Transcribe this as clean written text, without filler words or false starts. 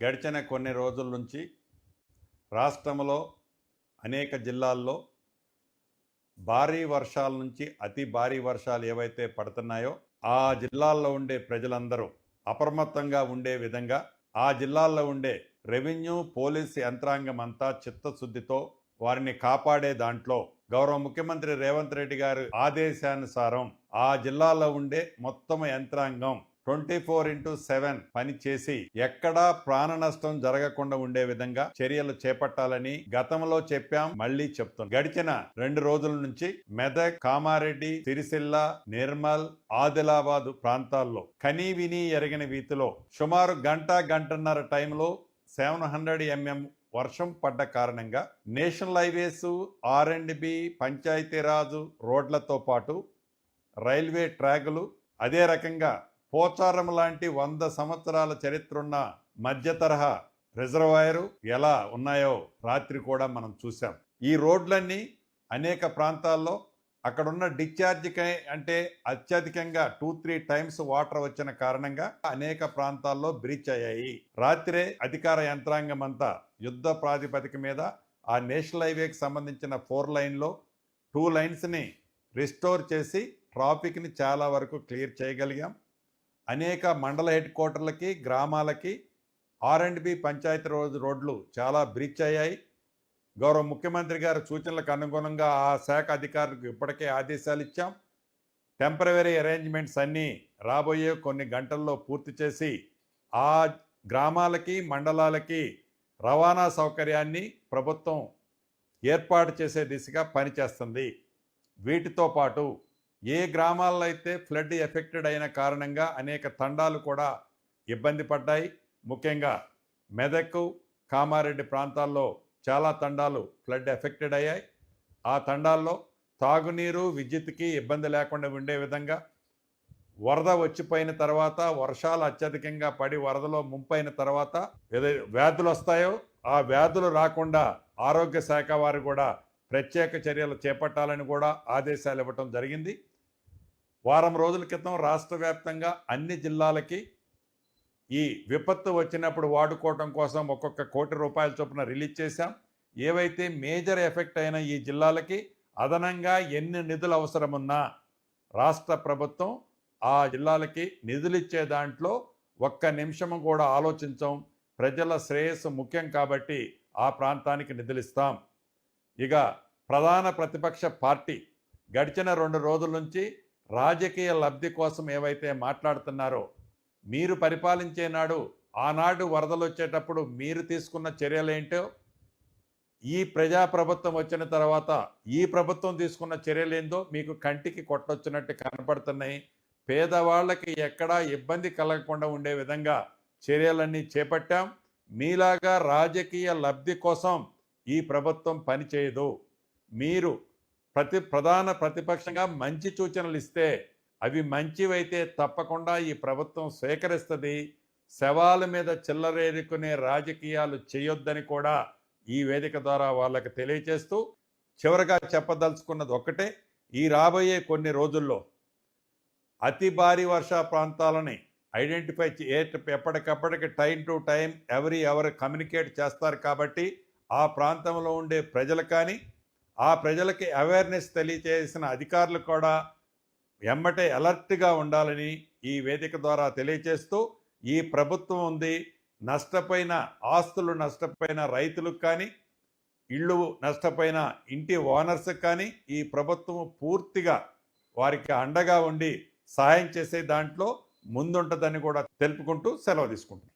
గడిచిన కొన్ని రోజుల నుంచి రాష్ట్రంలో అనేక జిల్లాల్లో భారీ వర్షాల నుంచి అతి భారీ వర్షాలు ఏవైతే పడుతున్నాయో ఆ జిల్లాల్లో ఉండే ప్రజలందరూ అప్రమత్తంగా ఉండే విధంగా ఆ జిల్లాల్లో ఉండే రెవెన్యూ పోలీస్ యంత్రాంగం అంతా చిత్తశుద్ధితో వారిని కాపాడే దాంట్లో గౌరవ ముఖ్యమంత్రి రేవంత్ రెడ్డి గారి ఆదేశానుసారం ఆ జిల్లాలో ఉండే మొత్తం యంత్రాంగం 24/7 పనిచేసి ఎక్కడా ప్రాణ నష్టం జరగకుండా ఉండే విధంగా చర్యలు చేపట్టాలని గతంలో చెప్పాం, మళ్లీ చెప్తాం. గడిచిన 2 రోజుల నుంచి మెదక్, కామారెడ్డి, సిరిసిల్ల, నిర్మల్, ఆదిలాబాద్ ప్రాంతాల్లో కనీ విని ఎరగని రీతిలో సుమారు గంటన్నర టైంలో 700 mm వర్షం పడ్డ కారణంగా నేషనల్ హైవేస్, R&B, పంచాయతీరాజు రోడ్లతో పాటు రైల్వే ట్రాకులు, అదే రకంగా పోచారం లాంటి 100 సంవత్సరాల చరిత్రున్న మధ్య తరహా రిజర్వాయరు ఎలా ఉన్నాయో రాత్రి కూడా మనం చూసాం. ఈ రోడ్లన్నీ అనేక ప్రాంతాల్లో అక్కడున్న డిశ్చార్జ్ అంటే అత్యధికంగా 2-3 టైమ్స్ వాటర్ వచ్చిన కారణంగా అనేక ప్రాంతాల్లో బ్రీచ్ అయ్యాయి. రాత్రే అధికార యంత్రాంగం అంతా యుద్ధ ప్రాతిపదిక మీద ఆ నేషనల్ హైవేకి సంబంధించిన 4 లైన్లో 2 లైన్స్ని రిస్టోర్ చేసి ట్రాఫిక్ని చాలా వరకు క్లియర్ చేయగలిగాం. అనేక మండల హెడ్ క్వార్టర్లకి, గ్రామాలకి R&B పంచాయతీ రోడ్లు చాలా బ్రీచ్ అయ్యాయి. గౌరవ ముఖ్యమంత్రి గారి సూచనలకు అనుగుణంగా ఆ శాఖ అధికారులకు ఇప్పటికే ఆదేశాలు ఇచ్చాం. టెంపరరీ అరేంజ్మెంట్స్ అన్నీ రాబోయే కొన్ని గంటల్లో పూర్తి చేసి ఆ గ్రామాలకి, మండలాలకి రవాణా సౌకర్యాన్ని ప్రభుత్వం ఏర్పాటు చేసే దిశగా పనిచేస్తుంది. వీటితో పాటు ఏ గ్రామాల్లో అయితే ఫ్లడ్ ఎఫెక్టెడ్ అయిన కారణంగా అనేక తండాలు కూడా ఇబ్బంది పడ్డాయి. ముఖ్యంగా మెదక్, కామారెడ్డి ప్రాంతాల్లో చాలా తండాలు ఫ్లడ్ ఎఫెక్టెడ్ అయ్యాయి. ఆ తండాల్లో తాగునీరు, విద్యుత్కి ఇబ్బంది లేకుండా ఉండే విధంగా వరద వచ్చిపోయిన తర్వాత, వర్షాలు అత్యధికంగా పడి వరదలో ముంపైన తర్వాత ఏదైతే వ్యాధులు వస్తాయో ఆ వ్యాధులు రాకుండా ఆరోగ్య శాఖ వారు కూడా ప్రత్యేక చర్యలు చేపట్టాలని కూడా ఆదేశాలు ఇవ్వటం జరిగింది. వారం రోజుల క్రితం రాష్ట్ర వ్యాప్తంగా అన్ని జిల్లాలకి ఈ విపత్తు వచ్చినప్పుడు వాడుకోవటం కోసం ఒక్కొక్క ₹1 కోటి చొప్పున రిలీజ్ చేశాం. ఏవైతే మేజర్ ఎఫెక్ట్ అయిన ఈ జిల్లాలకి అదనంగా ఎన్ని నిధులు అవసరమున్నా రాష్ట్ర ప్రభుత్వం ఆ జిల్లాలకి నిధులు ఇచ్చే దాంట్లో ఒక్క నిమిషం కూడా ఆలోచించాం. ప్రజల శ్రేయస్సు ముఖ్యం కాబట్టి ఆ ప్రాంతానికి నిధులు ఇస్తాం. ఇక ప్రధాన ప్రతిపక్ష పార్టీ గడిచిన 2 రోజుల నుంచి రాజకీయ లబ్ధి కోసం ఏవైతే మాట్లాడుతున్నారో, మీరు పరిపాలించే నాడు ఆనాడు వరదలు వచ్చేటప్పుడు మీరు తీసుకున్న చర్యలేంటో ఈ ప్రజాప్రభుత్వం వచ్చిన తర్వాత ఈ ప్రభుత్వం తీసుకున్న చర్యలేందో మీకు కంటికి కొట్టొచ్చినట్టు కనపడుతున్నాయి. పేదవాళ్ళకి ఎక్కడా ఇబ్బంది కలగకుండా ఉండే విధంగా చర్యలన్నీ చేపట్టాం. మీలాగా రాజకీయ లబ్ధి కోసం ఈ ప్రభుత్వం పనిచేయదు. మీరు ప్రధాన ప్రతిపక్షంగా మంచి సూచనలు ఇస్తే అవి మంచివైతే తప్పకుండా ఈ ప్రభుత్వం స్వీకరిస్తుంది. శవాల మీద చిల్లరేరుకునే రాజకీయాలు చేయొద్దని కూడా ఈ వేదిక ద్వారా వాళ్ళకి తెలియచేస్తూ చివరగా చెప్పదలుచుకున్నది ఒక్కటే, ఈ రాబోయే కొన్ని రోజుల్లో అతి భారీ వర్ష ప్రాంతాలని ఐడెంటిఫై ఎప్పటికప్పటికి టైం టు టైం ఎవరు కమ్యూనికేట్ చేస్తారు. కాబట్టి ఆ ప్రాంతంలో ఉండే ప్రజలు కానీ ఆ ప్రజలకి అవేర్నెస్ తెలియచేసిన అధికారులు కూడా ఎమ్మటే అలర్ట్గా ఉండాలని ఈ వేదిక ద్వారా తెలియచేస్తూ, ఈ ప్రభుత్వం ఉంది, నష్టపోయిన ఆస్తులు నష్టపోయిన రైతులకు కానీ, ఇళ్ళు నష్టపోయిన ఇంటి ఓనర్స్కి కానీ ఈ ప్రభుత్వం పూర్తిగా వారికి అండగా ఉండి సహాయం చేసే దాంట్లో ముందుంటుందని కూడా తెలుపుకుంటూ సెలవు తీసుకుంటున్నాను.